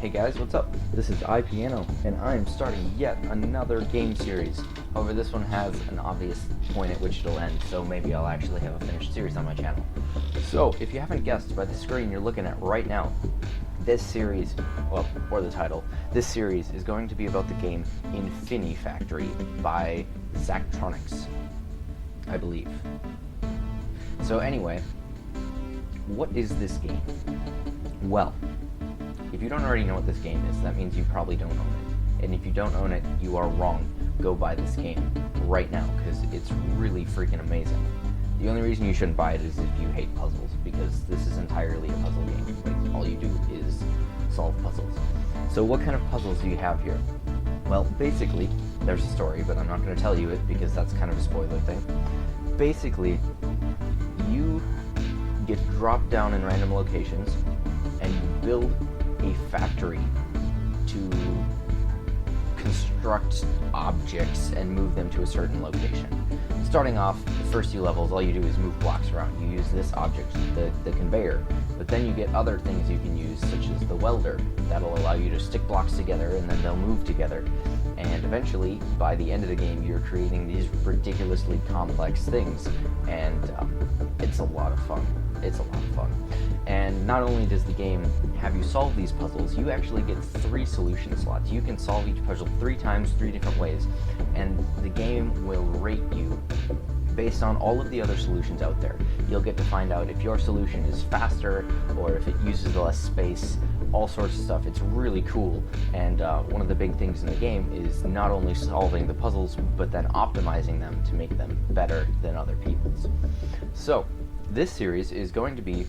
Hey guys, what's up? This is iPiano, and I'm starting yet another game series. However, this one has an obvious point at which it'll end, so maybe I'll actually have a finished series on my channel. So, if you haven't guessed by the screen you're looking at right now, this series, well, or the title, this series is going to be about the game Infinifactory by Zachtronics, I believe. So anyway, what is this game? Well, if you don't already know what this game is, that means you probably don't own it. And if you don't own it, you are wrong. Go buy this game right now, because it's really freaking amazing. The only reason you shouldn't buy it is if you hate puzzles, because this is entirely a puzzle game. Like, all you do is solve puzzles. So what kind of puzzles do you have here? Well, basically, there's a story, but I'm not going to tell you it, because that's kind of a spoiler thing. Basically, you get dropped down in random locations, and you build a factory to construct objects and move them to a certain location. Starting off, the first few levels, all you do is move blocks around. You use this object, the conveyor, but then you get other things you can use, such as the welder. That'll allow you to stick blocks together, and then they'll move together. And eventually, by the end of the game, you're creating these ridiculously complex things, and it's a lot of fun. It's a lot of fun. And not only does the game have you solve these puzzles, you actually get 3 solution slots. You can solve each puzzle 3 times, 3 different ways, and the game will rate you based on all of the other solutions out there. You'll get to find out if your solution is faster, or if it uses less space, all sorts of stuff. It's really cool, and one of the big things in the game is not only solving the puzzles, but then optimizing them to make them better than other people's. So, this series is going to be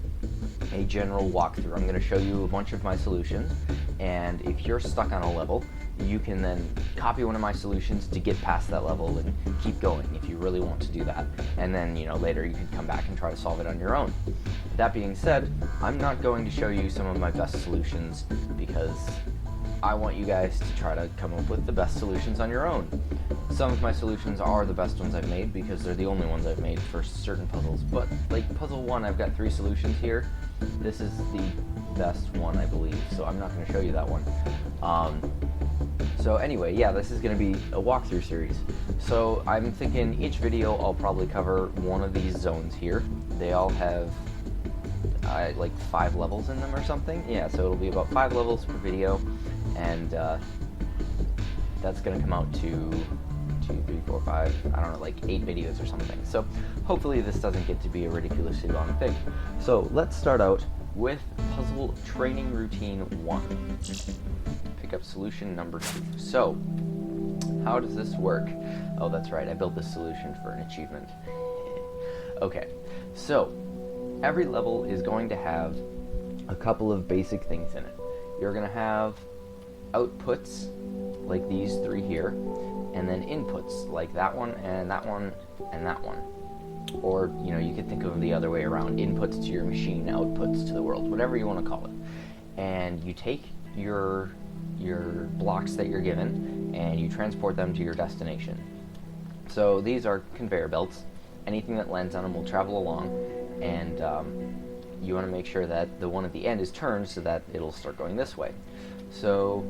a general walkthrough. I'm going to show you a bunch of my solutions, and if you're stuck on a level, you can then copy one of my solutions to get past that level and keep going if you really want to do that. And then, later you can come back and try to solve it on your own. That being said, I'm not going to show you some of my best solutions, because I want you guys to try to come up with the best solutions on your own. Some of my solutions are the best ones I've made, because they're the only ones I've made for certain puzzles. But, like puzzle 1, I've got 3 solutions here. This is the best one, I believe, so I'm not going to show you that one. So anyway, yeah, this is going to be a walkthrough series. So I'm thinking each video I'll probably cover one of these zones here. They all have like 5 levels in them or something. Yeah, so it'll be about 5 levels per video, and that's going to come out to 2, 3, 4, 5, I don't know, like 8 videos or something. So hopefully this doesn't get to be a ridiculously long thing. So let's start out with puzzle training routine 1. Pick up solution number 2. So, how does this work? Oh, that's right, I built this solution for an achievement. Okay, so every level is going to have a couple of basic things in it. You're going to have outputs, like these 3 here, and then inputs, like that one, and that one, and that one. Or, you could think of them the other way around, inputs to your machine, outputs to the world, whatever you want to call it. And you take your blocks that you're given, and you transport them to your destination. So these are conveyor belts. Anything that lands on them will travel along, and you want to make sure that the one at the end is turned so that it'll start going this way. So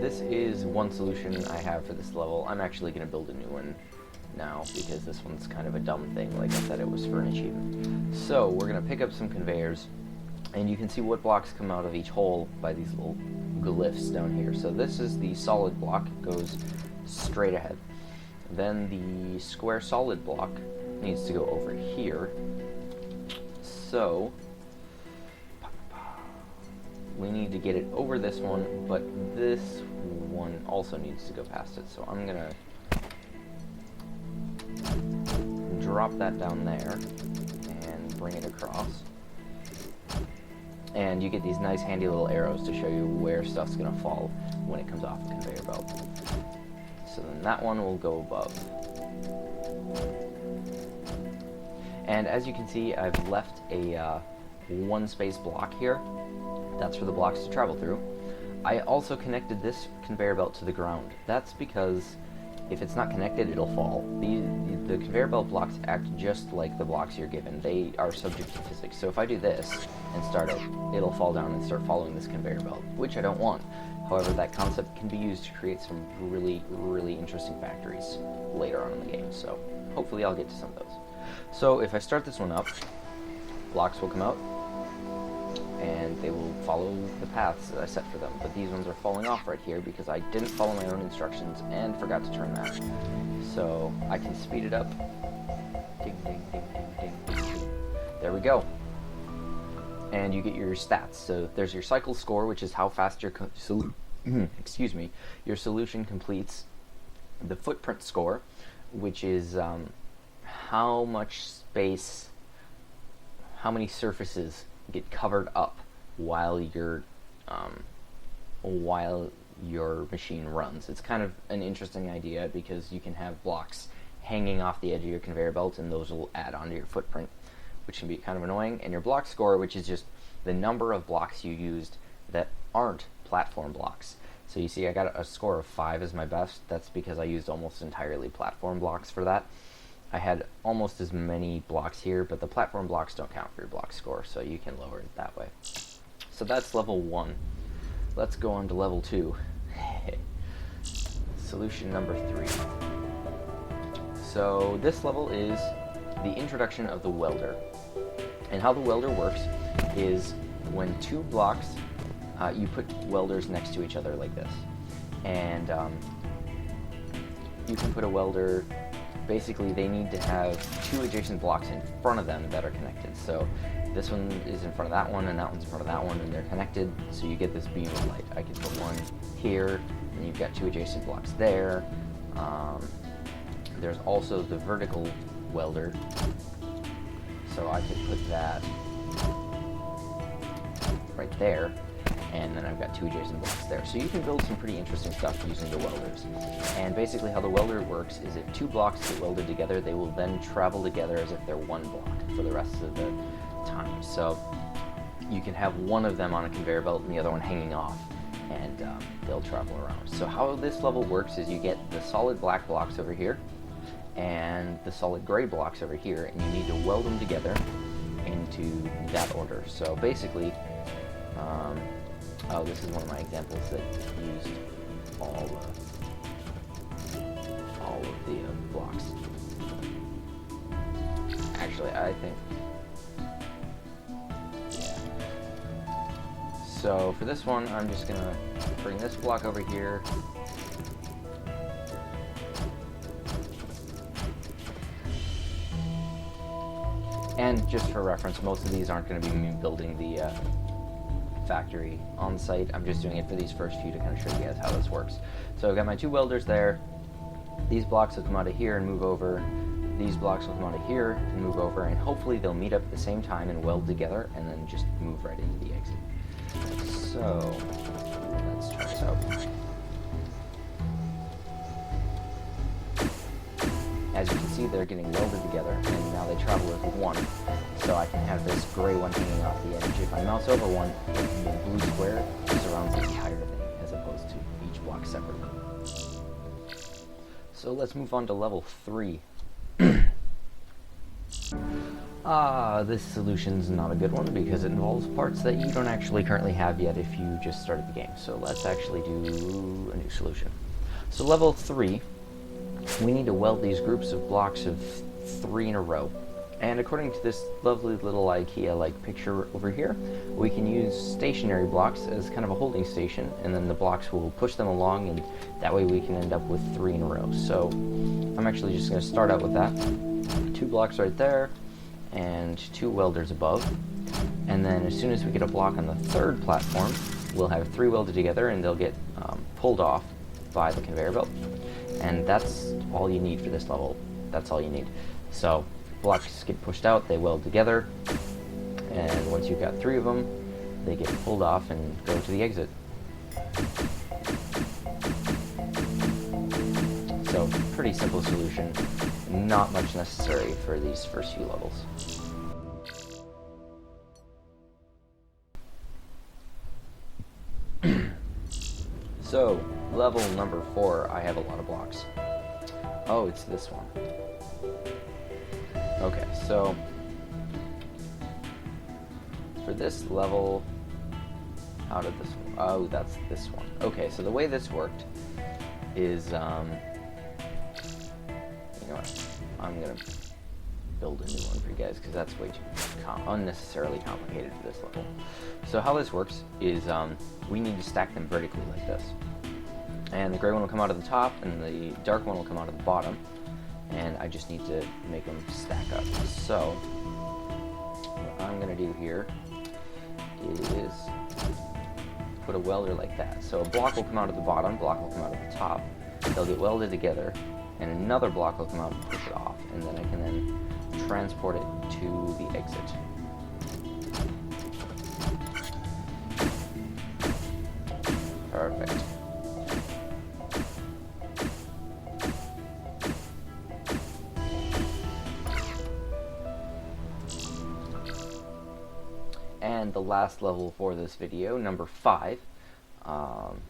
this is one solution I have for this level. I'm actually going to build a new one now, because this one's kind of a dumb thing. Like I said, it was for an achievement. So we're going to pick up some conveyors, and you can see what blocks come out of each hole by these little glyphs down here. So this is the solid block, goes straight ahead. Then the square solid block needs to go over here. So we need to get it over this one, but this one also needs to go past it. So I'm gonna drop that down there and bring it across. And you get these nice handy little arrows to show you where stuff's gonna fall when it comes off the conveyor belt. So then that one will go above. And as you can see, I've left a 1 space block here. That's for the blocks to travel through. I also connected this conveyor belt to the ground. That's because if it's not connected, it'll fall. The conveyor belt blocks act just like the blocks you're given. They are subject to physics. So if I do this and start it, it'll fall down and start following this conveyor belt, which I don't want. However, that concept can be used to create some really, really interesting factories later on in the game. So hopefully I'll get to some of those. So if I start this one up, blocks will come out, and they will follow the paths that I set for them. But these ones are falling off right here because I didn't follow my own instructions and forgot to turn that. So I can speed it up. Ding, ding, ding, ding, ding, ding, ding. There we go. And you get your stats. So there's your cycle score, which is how fast your excuse me, your solution completes. The footprint score, which is how much space, how many surfaces get covered up while your machine runs. It's kind of an interesting idea because you can have blocks hanging off the edge of your conveyor belt, and those will add onto your footprint, which can be kind of annoying. And your block score, which is just the number of blocks you used that aren't platform blocks. So you see I got a score of 5 as my best. That's because I used almost entirely platform blocks for that. I had almost as many blocks here, but the platform blocks don't count for your block score, so you can lower it that way. So that's level 1. Let's go on to level 2. Solution number 3. So this level is the introduction of the welder. And how the welder works is when 2 blocks, you put welders next to each other like this. And you can put a welder. Basically, they need to have 2 adjacent blocks in front of them that are connected. So this one is in front of that one, and that one's in front of that one, and they're connected, so you get this beam of light. I could put one here, and you've got 2 adjacent blocks there. There's also the vertical welder, so I could put that right there, and then I've got 2 adjacent blocks there. So you can build some pretty interesting stuff using the welders. And basically how the welder works is if 2 blocks get welded together, they will then travel together as if they're 1 block for the rest of the time. So you can have one of them on a conveyor belt and the other one hanging off, and they'll travel around. So how this level works is you get the solid black blocks over here and the solid gray blocks over here, and you need to weld them together into that order. So basically, oh, this is one of my examples that used all of the blocks. Actually, I think, yeah. So for this one, I'm just gonna bring this block over here. And just for reference, most of these aren't going to be me building the factory on site. I'm just doing it for these first few to kind of show you guys how this works. So I've got my 2 welders there. These blocks will come out of here and move over. These blocks will come out of here and move over, and hopefully they'll meet up at the same time and weld together and then just move right into the exit. So let's try this out. As you can see, they're getting welded together, and now they travel as one. So I can have this gray one hanging off the edge. If I mouse over one, the blue square surrounds the entire thing, as opposed to each block separately. So let's move on to level 3. This solution's not a good one because it involves parts that you don't actually currently have yet if you just started the game. So let's actually do a new solution. So level 3, we need to weld these groups of blocks of 3 in a row. And according to this lovely little IKEA-like picture over here, we can use stationary blocks as kind of a holding station, and then the blocks will push them along, and that way we can end up with 3 in a row. So I'm actually just going to start out with that. 2 blocks right there, and 2 welders above. And then as soon as we get a block on the 3rd platform, we'll have 3 welded together, and they'll get pulled off by the conveyor belt. And that's all you need for this level. That's all you need. So blocks get pushed out, they weld together, and once you've got 3 of them, they get pulled off and go to the exit. So pretty simple solution. Not much necessary for these first few levels. So level number 4, I have a lot of blocks. Oh, it's this one. Okay, so for this level, how did this one? Oh, that's this one. Okay, so the way this worked is, you know what? I'm gonna build a new one for you guys because that's way too unnecessarily complicated for this level. So how this works is we need to stack them vertically like this. And the gray one will come out of the top and the dark one will come out of the bottom. And I just need to make them stack up. So what I'm going to do here is put a welder like that. So a block will come out of the bottom, block will come out of the top. They'll get welded together, and another block will come out and push it off. And then I can then transport it to the exit. Perfect. And the last level for this video, number 5. I'm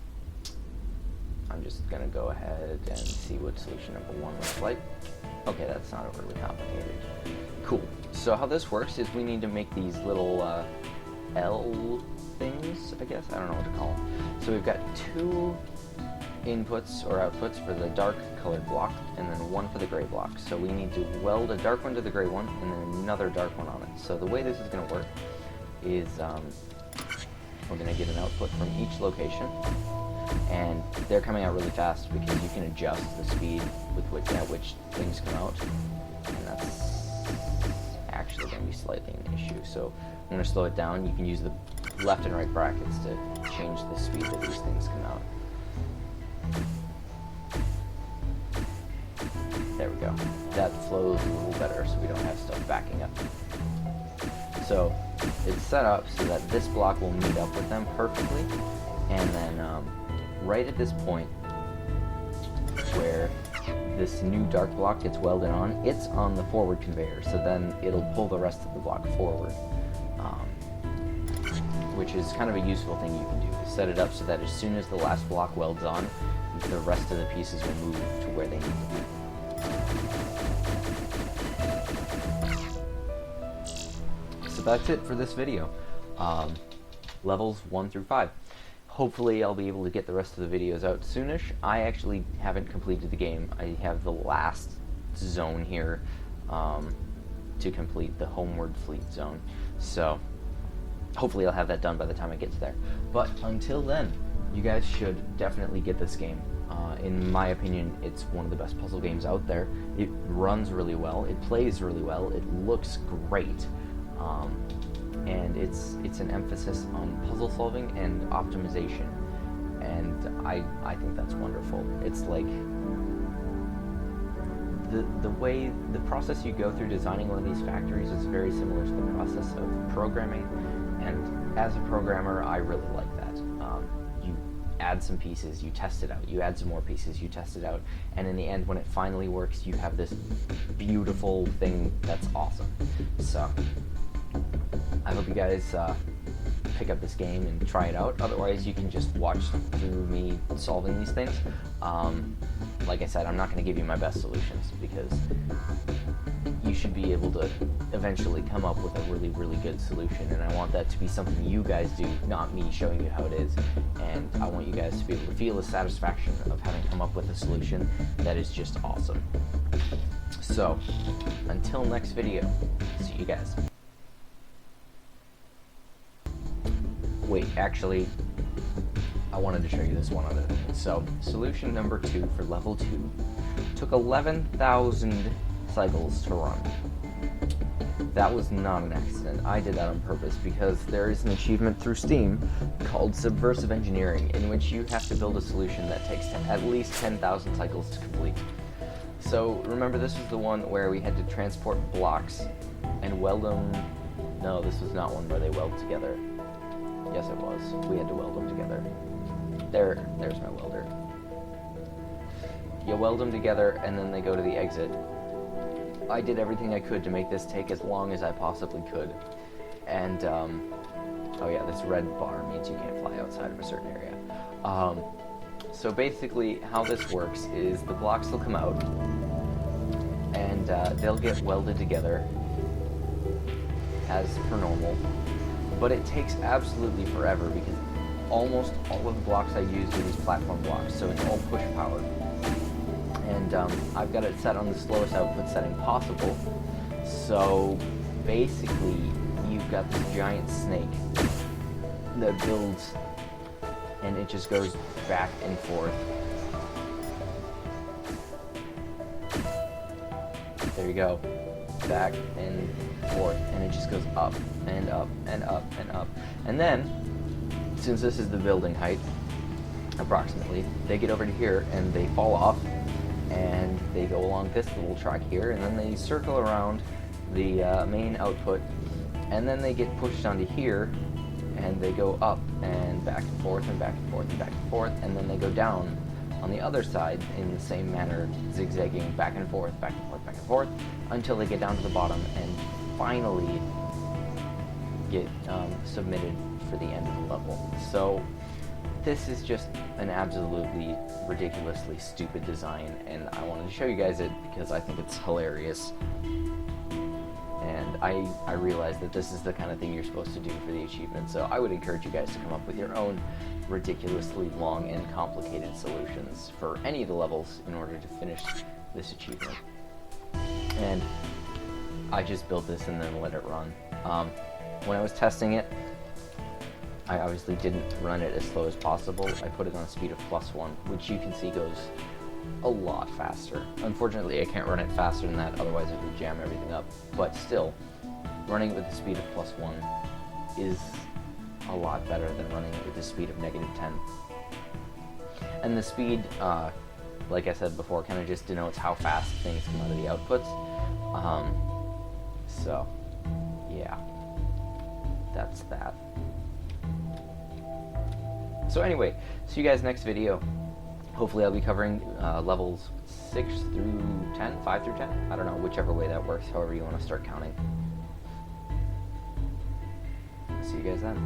just going to go ahead and see what solution number 1 looks like. Okay, that's not overly complicated. Cool. So how this works is we need to make these little L things, I guess. I don't know what to call them. So we've got 2 inputs or outputs for the dark colored block and then 1 for the gray block. So we need to weld a dark one to the gray one and then another dark one on it. So the way this is going to work is we're going to get an output from each location, and they're coming out really fast because you can adjust the speed with which things come out, and that's actually going to be slightly an issue. So I'm going to slow it down. You can use the left and right brackets to change the speed that these things come out. There we go. That flows a little better so we don't have stuff backing up. So it's set up so that this block will meet up with them perfectly, and then right at this point where this new dark block gets welded on, it's on the forward conveyor, so then it'll pull the rest of the block forward, which is kind of a useful thing you can do. Set it up so that as soon as the last block welds on, the rest of the pieces will move to where they need to be. So that's it for this video. Levels 1 through 5. Hopefully I'll be able to get the rest of the videos out soonish. I actually haven't completed the game. I have the last zone here to complete, the homeward fleet zone. So hopefully I'll have that done by the time I get to there. But until then, you guys should definitely get this game. In my opinion, it's one of the best puzzle games out there. It runs really well, it plays really well, it looks great. And it's an emphasis on puzzle solving and optimization, and I think that's wonderful. It's like the process you go through designing one of these factories is very similar to the process of programming, and as a programmer I really like that. You add some pieces, you test it out, you add some more pieces, you test it out, and in the end when it finally works you have this beautiful thing that's awesome. So I hope you guys pick up this game and try it out. Otherwise, you can just watch through me solving these things. Like I said, I'm not going to give you my best solutions because you should be able to eventually come up with a really, really good solution. And I want that to be something you guys do, not me showing you how it is. And I want you guys to be able to feel the satisfaction of having come up with a solution that is just awesome. So, until next video, see you guys. Wait, actually, I wanted to show you this one other thing. So, solution number 2 for level 2 took 11,000 cycles to run. That was not an accident. I did that on purpose because there is an achievement through Steam called Subversive Engineering, in which you have to build a solution that takes at least 10,000 cycles to complete. So, remember, this was the one where we had to transport blocks and weld them. No, this was not one where they weld together. Yes, it was. We had to weld them together. There's my welder. You weld them together, and then they go to the exit. I did everything I could to make this take as long as I possibly could. And, oh yeah, this red bar means you can't fly outside of a certain area. So basically, how this works is the blocks will come out, and they'll get welded together as per normal. But it takes absolutely forever because almost all of the blocks I use are these platform blocks, so it's all push powered. And I've got it set on the slowest output setting possible. So basically, you've got this giant snake that builds, and it just goes back and forth. There you go. Back and forth, and it just goes up and up and up and up. And then, since this is the building height, approximately, they get over to here and they fall off, and they go along this little track here, and then they circle around the main output, and then they get pushed onto here, and they go up and back and forth and back and forth and back and forth, and then they go down on the other side in the same manner, zigzagging back and forth, back and forth, back and forth, until they get down to the bottom and finally get submitted for the end of the level. So this is just an absolutely ridiculously stupid design, and I wanted to show you guys it because I think it's hilarious. And I realize that this is the kind of thing you're supposed to do for the achievement, so I would encourage you guys to come up with your own ridiculously long and complicated solutions for any of the levels in order to finish this achievement. And I just built this and then let it run. When I was testing it, I obviously didn't run it as slow as possible. I put it on a speed of +1, which you can see goes a lot faster. Unfortunately, I can't run it faster than that, otherwise it would jam everything up. But still, running it with a speed of +1 is a lot better than running it with a speed of -10. And the speed, like I said before, kind of just denotes how fast things come out of the outputs. So, yeah, that's that. So anyway, see you guys next video. Hopefully I'll be covering levels 6 through 10, 5 through 10, I don't know, whichever way that works, however you want to start counting. See you guys then.